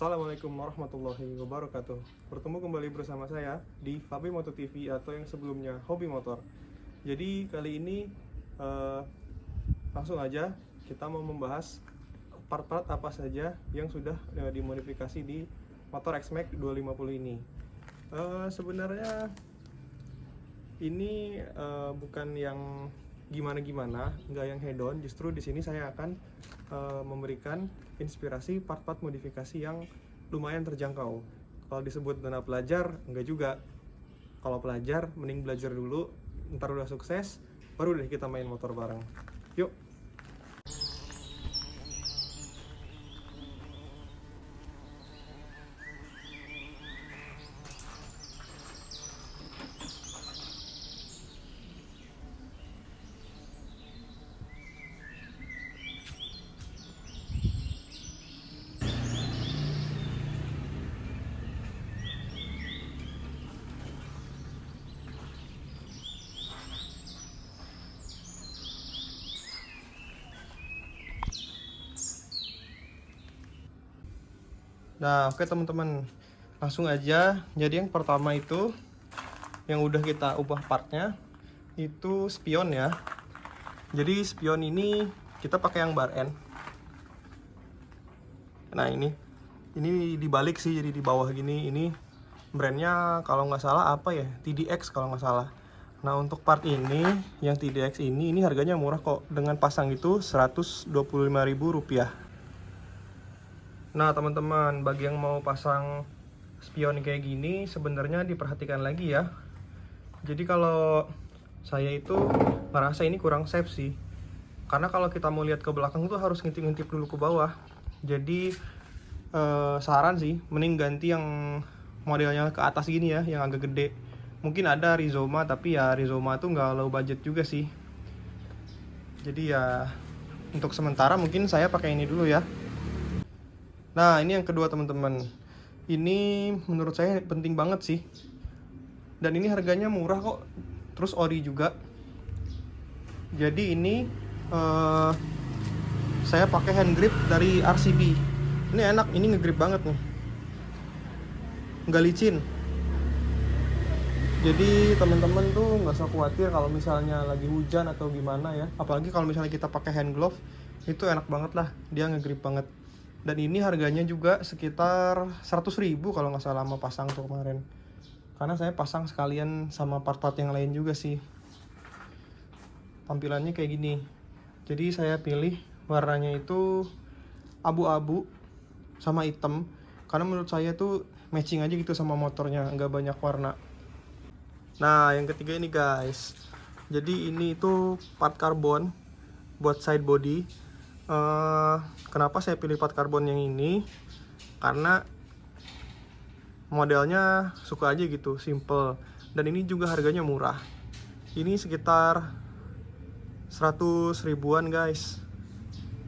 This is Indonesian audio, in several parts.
Assalamualaikum warahmatullahi wabarakatuh. Bertemu kembali bersama saya di Fabi Moto TV atau yang sebelumnya Hobi Motor. Jadi kali ini langsung aja kita mau membahas part-part apa saja yang sudah dimodifikasi di motor X-Max 250 ini. Sebenarnya ini bukan yang gimana-gimana, nggak yang head on. Justru di sini saya akan memberikan inspirasi part-part modifikasi yang lumayan terjangkau. Kalau disebut dana pelajar, enggak juga. Kalau pelajar, mending belajar dulu, ntar udah sukses, baru deh kita main motor bareng. Yuk! Nah, oke teman-teman, langsung aja. Jadi yang pertama itu yang udah kita ubah partnya itu spion ya. Jadi spion ini kita pakai yang bar N. Nah ini dibalik sih, jadi di bawah gini. Ini brandnya kalau nggak salah apa ya, TDX kalau nggak salah. Nah untuk part ini yang TDX ini harganya murah kok, dengan pasang itu Rp125.000. Nah teman-teman, bagi yang mau pasang spion kayak gini sebenarnya diperhatikan lagi ya. Jadi kalau saya itu merasa ini kurang safe sih, karena kalau kita mau lihat ke belakang tuh harus ngintip-ngintip dulu ke bawah. Jadi saran sih mending ganti yang modelnya ke atas gini ya, yang agak gede. Mungkin ada Rizoma, tapi ya Rizoma tuh nggak low budget juga sih. Jadi ya untuk sementara mungkin saya pakai ini dulu ya. Nah ini yang kedua teman-teman, ini menurut saya penting banget sih, dan ini harganya murah kok, terus ori juga. Jadi ini saya pakai hand grip dari RCB. Ini enak, ini ngegrip banget nih, nggak licin. Jadi teman-teman tuh nggak usah khawatir kalau misalnya lagi hujan atau gimana ya. Apalagi kalau misalnya kita pakai hand glove, itu enak banget lah, dia ngegrip banget. Dan ini harganya juga sekitar 100.000 kalau nggak salah sama pasang tuh kemarin. Karena saya pasang sekalian sama part-part yang lain juga sih. Tampilannya kayak gini. Jadi saya pilih warnanya itu abu-abu sama hitam, karena menurut saya tuh matching aja gitu sama motornya, nggak banyak warna. Nah yang ketiga ini guys, jadi ini itu part karbon buat side body. Kenapa saya pilih part karbon yang ini? Karena modelnya suka aja gitu, simple. Dan ini juga harganya murah. Ini sekitar 100 ribuan guys,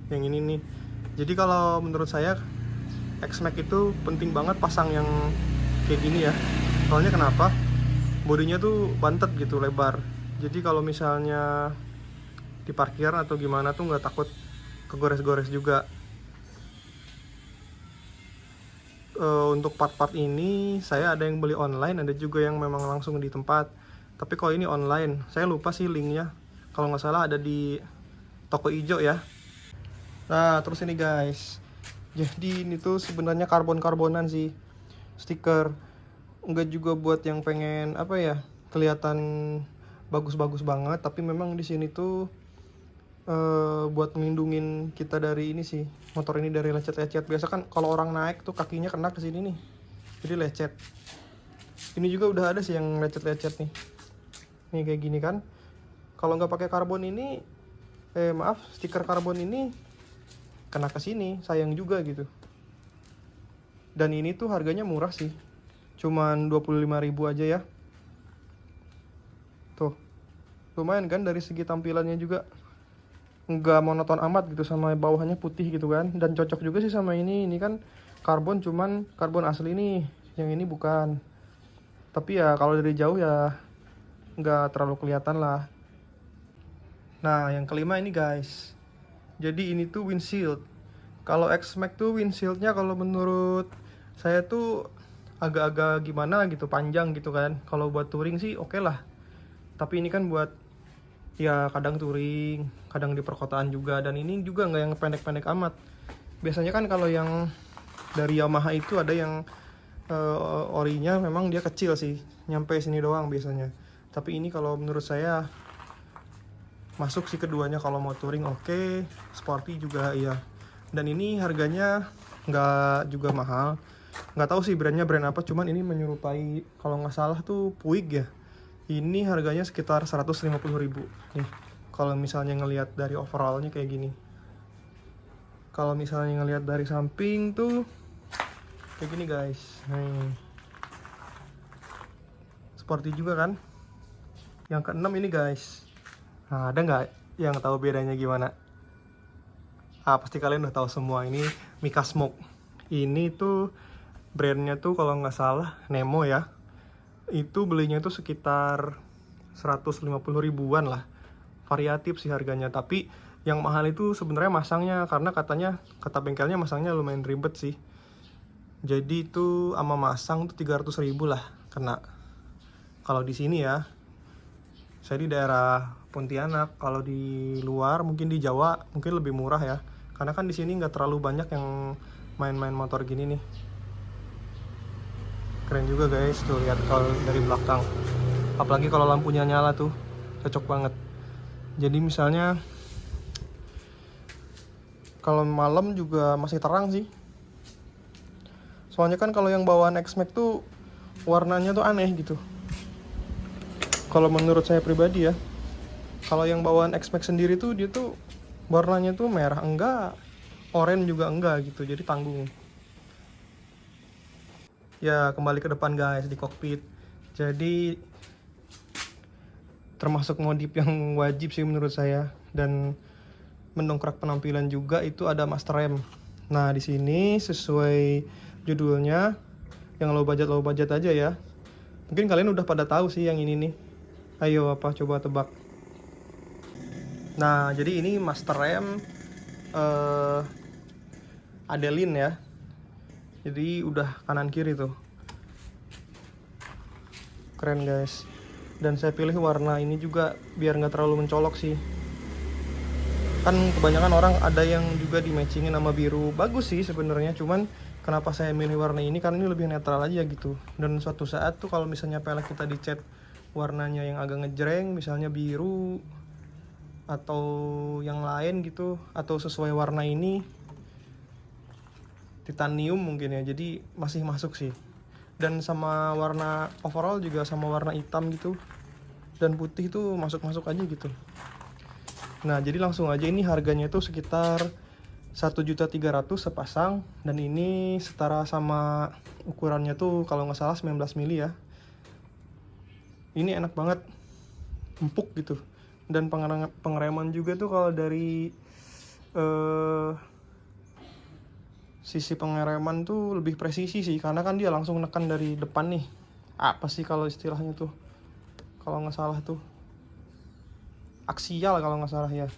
yang ini nih. Jadi kalau menurut saya X-Max itu penting banget pasang yang kayak gini ya. Soalnya kenapa? Bodinya tuh bantet gitu, lebar. Jadi kalau misalnya di parkiran atau gimana tuh nggak takut kegores-gores juga. Untuk part-part ini saya ada yang beli online, ada juga yang memang langsung di tempat. Tapi kalau ini online, saya lupa sih linknya. Kalau nggak salah ada di toko ijo ya. Nah terus ini guys, jadi ini tuh sebenarnya karbon-karbonan sih, stiker. Enggak juga buat yang pengen apa ya, kelihatan bagus-bagus banget. Tapi memang di sini tuh buat melindungin kita dari ini sih, motor ini dari lecet-lecet. Biasa kan kalau orang naik tuh kakinya kena ke sini nih, jadi lecet. Ini juga udah ada sih yang lecet-lecet nih. Nih kayak gini kan. Kalau nggak pakai karbon ini, stiker karbon ini kena ke sini, sayang juga gitu. Dan ini tuh harganya murah sih, cuman 25.000 aja ya. Tuh, lumayan kan dari segi tampilannya juga. Nggak monoton amat gitu, sama bawahnya putih gitu kan. Dan cocok juga sih sama ini kan karbon, cuman karbon asli nih, yang ini bukan. Tapi ya kalau dari jauh ya nggak terlalu kelihatan lah. Nah yang kelima ini guys, jadi ini tuh windshield. Kalau X-Max tuh windshieldnya kalau menurut saya tuh agak-agak gimana gitu, panjang gitu kan. Kalau buat touring sih oke lah, tapi ini kan buat ya kadang touring, kadang di perkotaan juga. Dan ini juga nggak yang pendek-pendek amat. Biasanya kan kalau yang dari Yamaha itu ada yang orinya memang dia kecil sih, nyampe sini doang biasanya. Tapi ini kalau menurut saya masuk sih keduanya. Kalau mau touring oke, sporty juga iya. Dan ini harganya nggak juga mahal, nggak tahu sih brandnya brand apa, cuman ini menyerupai, kalau nggak salah tuh Puig ya. Ini harganya sekitar 150.000 nih, kalau misalnya ngelihat dari overallnya kayak gini. Kalau misalnya ngelihat dari samping tuh kayak gini guys. Sporty juga kan. Yang keenam ini guys, nah ada nggak yang tahu bedanya gimana? Pasti kalian udah tahu semua, ini Mika Smoke. Ini tuh brandnya tuh kalau nggak salah Nemo ya. Itu belinya tuh sekitar 150 ribuan lah. Variatif sih harganya, tapi yang mahal itu sebenarnya masangnya, karena katanya, kata bengkelnya masangnya lumayan ribet sih. Jadi itu sama masang tuh 300 ribu lah kena. Kalau di sini ya, saya di daerah Pontianak. Kalau di luar mungkin di Jawa mungkin lebih murah ya, karena kan di sini nggak terlalu banyak yang main-main motor gini nih. Keren juga guys, tuh lihat kalau dari belakang, apalagi kalau lampunya nyala tuh cocok banget. Jadi misalnya kalau malam juga masih terang sih. Soalnya kan kalau yang bawaan X-Max tuh warnanya tuh aneh gitu. Kalau menurut saya pribadi ya, kalau yang bawaan X-Max sendiri tuh dia tuh warnanya tuh merah enggak, oranye juga enggak gitu, jadi tanggung. Ya kembali ke depan guys, di kokpit. Jadi termasuk modif yang wajib sih menurut saya, dan mendongkrak penampilan juga itu ada master rem. Nah di sini sesuai judulnya, yang low budget aja ya. Mungkin kalian udah pada tahu sih yang ini nih. Ayo apa, coba tebak. Nah jadi ini master rem Adeline ya. Jadi udah kanan kiri tuh. Keren guys. Dan saya pilih warna ini juga biar nggak terlalu mencolok sih. Kan kebanyakan orang ada yang juga di matchingin sama biru. Bagus sih sebenarnya, cuman kenapa saya milih warna ini, karena ini lebih netral aja gitu. Dan suatu saat tuh kalau misalnya pelek kita dicat warnanya yang agak ngejreng, misalnya biru atau yang lain gitu, atau sesuai warna ini, titanium mungkin ya, jadi masih masuk sih. Dan sama warna overall juga sama warna hitam gitu dan putih tuh masuk-masuk aja gitu. Nah jadi langsung aja, ini harganya tuh sekitar 1.300.000 sepasang, dan ini setara sama ukurannya tuh kalau nggak salah 19 mili ya. Ini enak banget, empuk gitu. Dan pengereman juga tuh kalau dari sisi pengereman tuh lebih presisi sih, karena kan dia langsung nekan dari depan nih. Apa sih kalau istilahnya tuh, kalau nggak salah tuh aksial kalau nggak salah ya.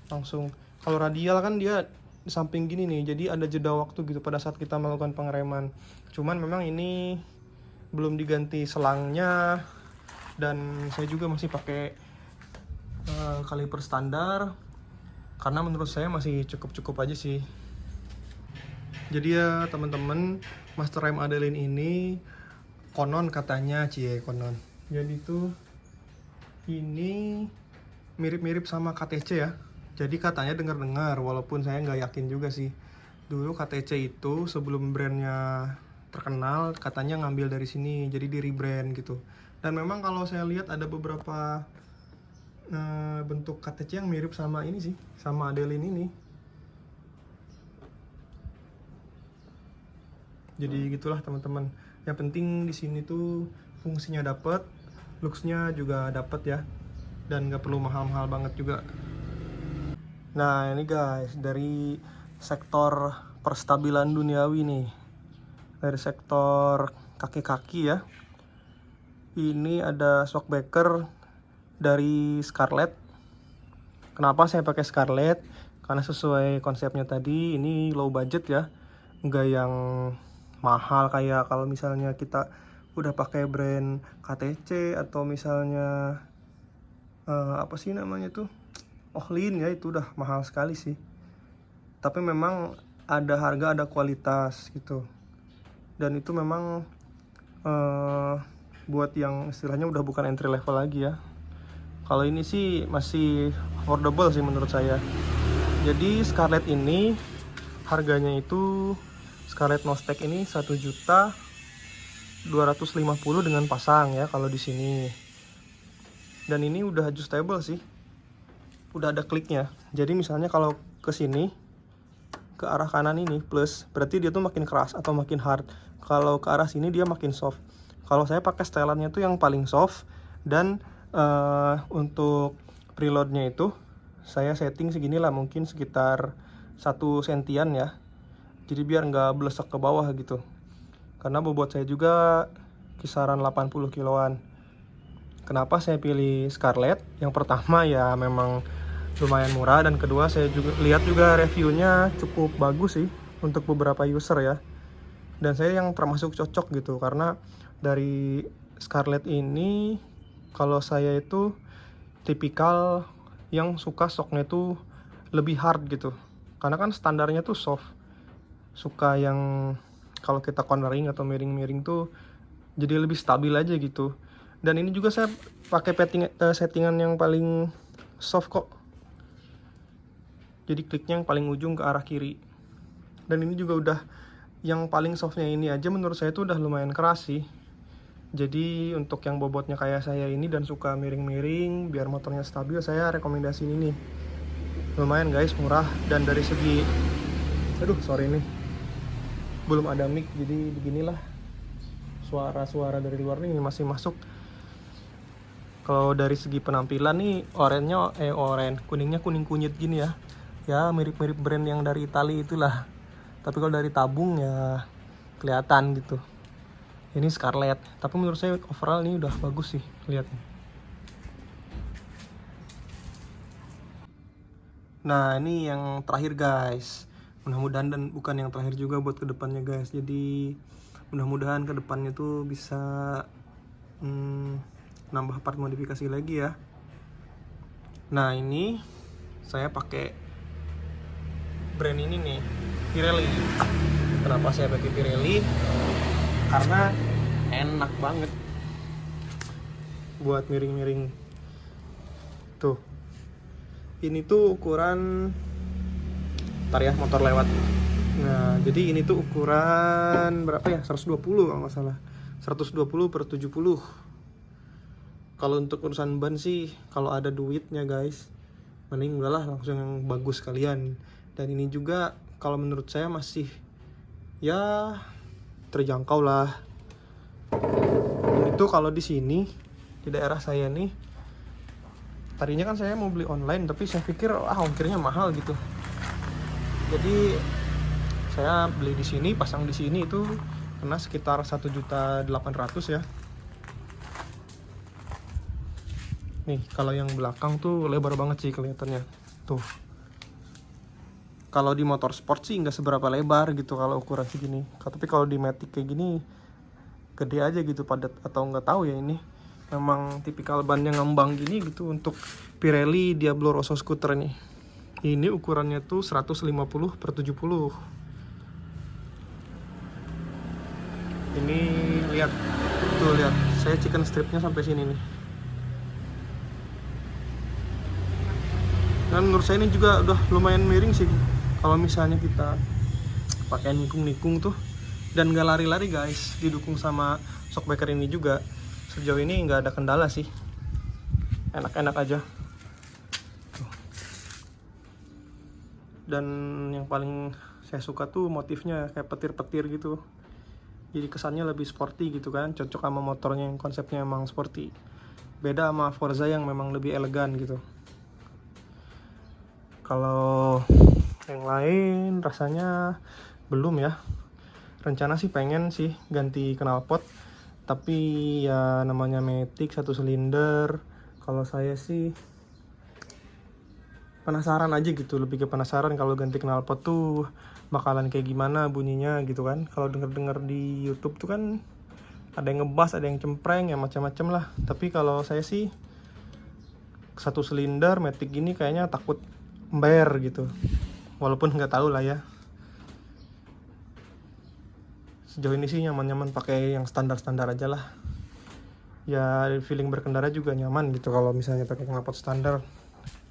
Langsung, kalau radial kan dia di samping gini nih, jadi ada jeda waktu gitu pada saat kita melakukan pengereman. Cuman memang ini belum diganti selangnya, dan saya juga masih pakai kaliper standar, karena menurut saya masih cukup-cukup aja sih. Jadi ya teman-teman, master rem Adeline ini konon katanya, konon, jadi tuh ini mirip-mirip sama KTC ya. Jadi katanya dengar-dengar, walaupun saya nggak yakin juga sih. Dulu KTC itu sebelum brandnya terkenal, katanya ngambil dari sini, jadi di rebrand gitu. Dan memang kalau saya lihat ada beberapa bentuk KTC yang mirip sama ini sih, sama Adeline ini. Jadi gitulah teman-teman. Yang penting di sini tuh fungsinya dapet, looksnya juga dapet ya, dan nggak perlu mahal-mahal banget juga. Nah ini guys, dari sektor perstabilan duniawi nih, dari sektor kaki-kaki ya, ini ada shockbreaker dari Scarlett. Kenapa saya pakai Scarlett? Karena sesuai konsepnya tadi, ini low budget ya, nggak yang mahal kayak kalau misalnya kita udah pakai brand KTC atau misalnya apa sih namanya tuh, Ohlin ya, itu udah mahal sekali sih. Tapi memang ada harga ada kualitas gitu, dan itu memang buat yang istilahnya udah bukan entry level lagi ya. Kalau ini sih masih affordable sih menurut saya. Jadi Scarlett ini harganya itu, Scarlett Nostek ini 1.250.000 dengan pasang ya kalau di sini. Dan ini udah adjustable sih. Udah ada kliknya. Jadi misalnya kalau ke sini, ke arah kanan ini plus, berarti dia tuh makin keras atau makin hard. Kalau ke arah sini dia makin soft. Kalau saya pakai setelannya tuh yang paling soft, dan untuk preloadnya itu saya setting segini lah, mungkin sekitar 1 sentian ya. Jadi biar nggak blesek ke bawah gitu. Karena bobot saya juga kisaran 80 kiloan. Kenapa saya pilih Scarlett? Yang pertama ya memang lumayan murah, dan kedua saya juga lihat juga reviewnya cukup bagus sih untuk beberapa user ya. Dan saya yang termasuk cocok gitu, karena dari Scarlett ini kalau saya itu tipikal yang suka shocknya tuh lebih hard gitu, karena kan standarnya tuh soft. Suka yang kalau kita cornering atau miring-miring tuh jadi lebih stabil aja gitu. Dan ini juga saya pakai settingan yang paling soft kok. Jadi kliknya yang paling ujung ke arah kiri. Dan ini juga udah yang paling softnya ini aja menurut saya tuh udah lumayan keras sih. Jadi untuk yang bobotnya kayak saya ini dan suka miring-miring biar motornya stabil, saya rekomendasiin ini. Lumayan guys, murah. Dan dari segi, aduh sorry nih, belum ada mic jadi beginilah suara-suara dari luar nih masih masuk. Kalau dari segi penampilan nih, kuningnya kuning kunyit gini ya. Ya mirip-mirip brand yang dari Italia itulah. Tapi kalau dari tabung ya kelihatan gitu. Ini Scarlett, tapi menurut saya overall ini udah bagus sih, lihat. Nah ini yang terakhir guys, mudah-mudahan, dan bukan yang terakhir juga buat kedepannya guys. Jadi mudah-mudahan kedepannya tuh bisa nambah part modifikasi lagi ya. Nah ini saya pakai brand ini nih, Pirelli. Kenapa saya pakai Pirelli? Karena enak banget buat miring-miring. Tuh, ini tuh ukuran, ntar ya motor lewat. Nah jadi ini tuh ukuran berapa ya, 120 kalau nggak salah, 120/70. Kalau untuk urusan ban sih, kalau ada duitnya guys, mending udahlah langsung yang bagus kalian. Dan ini juga kalau menurut saya masih ya terjangkau lah. Itu kalau di sini di daerah saya nih, tadinya kan saya mau beli online, tapi saya pikir ongkirnya mahal gitu. Jadi saya beli di sini, pasang di sini itu kena sekitar 1.800.000 ya. Nih kalau yang belakang tuh lebar banget sih kelihatannya. Tuh. Kalau di motor sport sih nggak seberapa lebar gitu kalau ukuran segini. Tapi kalau di Matic kayak gini gede aja gitu, padat, atau nggak tahu ya, ini memang tipikal ban yang ngembang gini gitu untuk Pirelli Diablo Rosso Scooter nih. Ini ukurannya tuh 150/70. Ini lihat tuh, lihat saya chicken stripnya sampai sini nih. Dan menurut saya ini juga udah lumayan miring sih kalau misalnya kita pakai nikung-nikung tuh, dan nggak lari-lari guys. Didukung sama shockbreaker ini juga, sejauh ini nggak ada kendala sih, enak-enak aja tuh. Dan yang paling saya suka tuh motifnya kayak petir-petir gitu, jadi kesannya lebih sporty gitu kan, cocok sama motornya yang konsepnya emang sporty. Beda sama Forza yang memang lebih elegan gitu. Kalau yang lain rasanya belum ya. Rencana sih pengen sih ganti knalpot, tapi ya namanya Matic 1 silinder. Kalau saya sih penasaran aja gitu, lebih ke penasaran kalau ganti knalpot tuh bakalan kayak gimana bunyinya gitu kan. Kalau denger-denger di YouTube tuh kan ada yang ngebas, ada yang cempreng, ya macam-macam lah. Tapi kalau saya sih 1 silinder Matic gini kayaknya takut ember gitu. Walaupun nggak tahu lah ya. Sejauh ini sih nyaman-nyaman pakai yang standar-standar aja lah. Ya feeling berkendara juga nyaman gitu kalau misalnya pakai knalpot standar.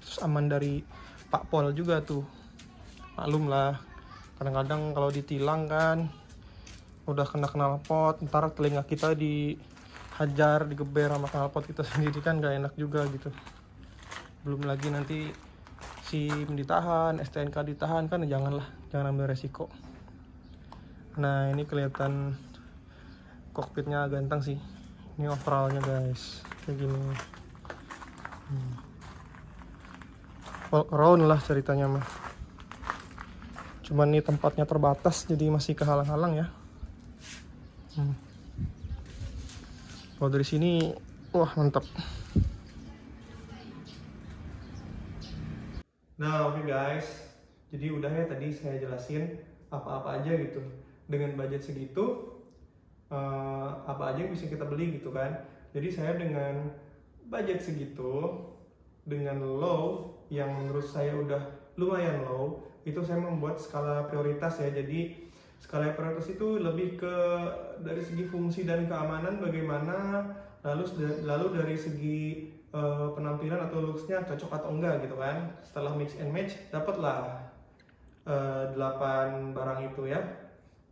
Terus aman dari Pak Pol juga tuh. Maklum lah. Kadang-kadang kalau ditilang kan udah kena knalpot, ntar telinga kita dihajar, digeber sama knalpot kita sendiri kan gak enak juga gitu. Belum lagi nanti SIM ditahan, STNK ditahan, kan janganlah, jangan ambil resiko. Nah ini kelihatan kokpitnya ganteng sih. Ini overallnya guys, kayak gini. All around lah ceritanya mah. Cuman ini tempatnya terbatas jadi masih kehalang-halang ya. Kalau dari sini, wah mantap. Nah oke guys, jadi udah ya tadi saya jelasin apa-apa aja gitu. Dengan budget segitu, apa aja yang bisa kita beli gitu kan. Jadi saya dengan budget segitu, dengan low yang menurut saya udah lumayan low, itu saya membuat skala prioritas ya. Jadi skala prioritas itu lebih ke dari segi fungsi dan keamanan bagaimana, lalu dari segi penampilan atau looksnya cocok atau enggak gitu kan. Setelah mix and match dapatlah 8 barang itu ya.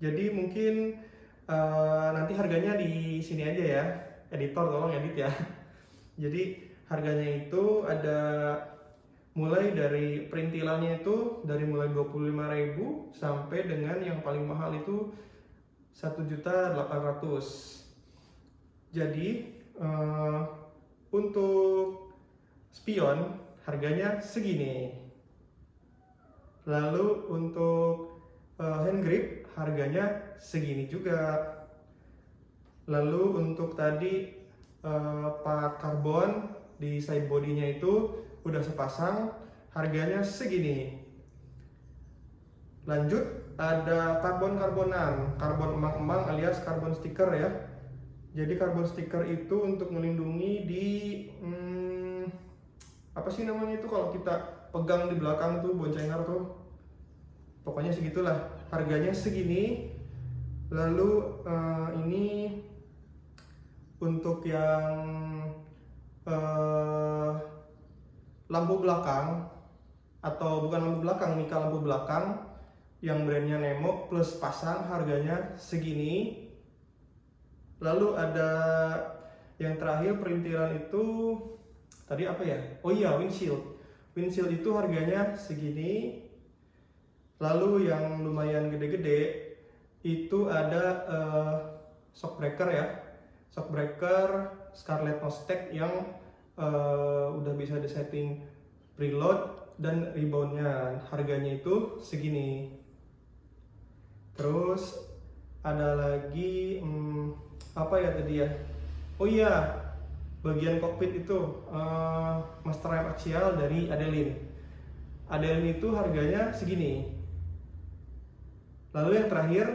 Jadi mungkin nanti harganya di sini aja ya, editor tolong edit ya. Jadi harganya itu ada mulai dari perintilannya itu dari mulai 25.000 sampai dengan yang paling mahal itu 1.800.000. Jadi untuk spion harganya segini. Lalu untuk hand grip harganya segini juga. Lalu untuk tadi part karbon di side bodinya itu udah sepasang, harganya segini. Lanjut ada karbon-karbonan, karbon emang-emang alias karbon stiker ya. Jadi karbon stiker itu untuk melindungi di apa sih namanya itu kalau kita pegang di belakang tuh boncengar tuh, pokoknya segitulah. Harganya segini. Lalu ini untuk yang lampu belakang, atau bukan lampu belakang, mika lampu belakang yang brandnya Nemo plus pasang, harganya segini. Lalu ada yang terakhir perintilan itu tadi apa ya? Oh iya, windshield. Windshield itu harganya segini. Lalu yang lumayan gede-gede itu ada shockbreaker ya. Shockbreaker Scarlett Nostek yang udah bisa disetting preload dan reboundnya, harganya itu segini. Terus ada lagi apa ya tadi ya? Oh iya, bagian kokpit itu master rem aksial dari Adeline. Adeline itu harganya segini. Lalu yang terakhir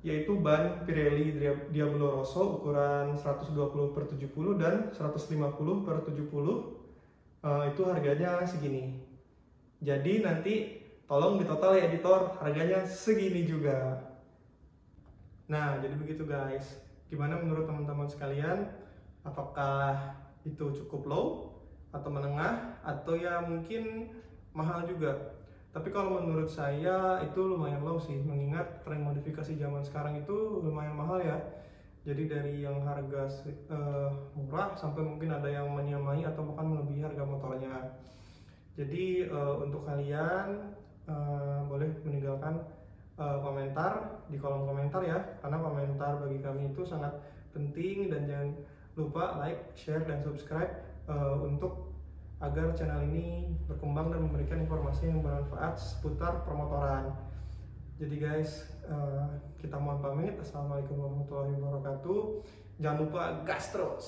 yaitu ban Pirelli Diablo Rosso ukuran 120/70 dan 150/70. Itu harganya segini. Jadi nanti tolong ditotal ya editor, harganya segini juga. Nah jadi begitu guys. Gimana menurut teman-teman sekalian? Apakah itu cukup low atau menengah atau ya mungkin mahal juga? Tapi kalau menurut saya itu lumayan low sih, mengingat tren modifikasi zaman sekarang itu lumayan mahal ya. Jadi dari yang harga murah sampai mungkin ada yang menyamai atau bahkan melebihi harga motornya. Jadi untuk kalian boleh meninggalkan komentar di kolom komentar ya, karena komentar bagi kami itu sangat penting. Dan jangan lupa like, share, dan subscribe untuk agar channel ini berkembang dan memberikan informasi yang bermanfaat seputar permotoran. Jadi guys, kita mohon pamit. Assalamualaikum warahmatullahi wabarakatuh. Jangan lupa gas terus.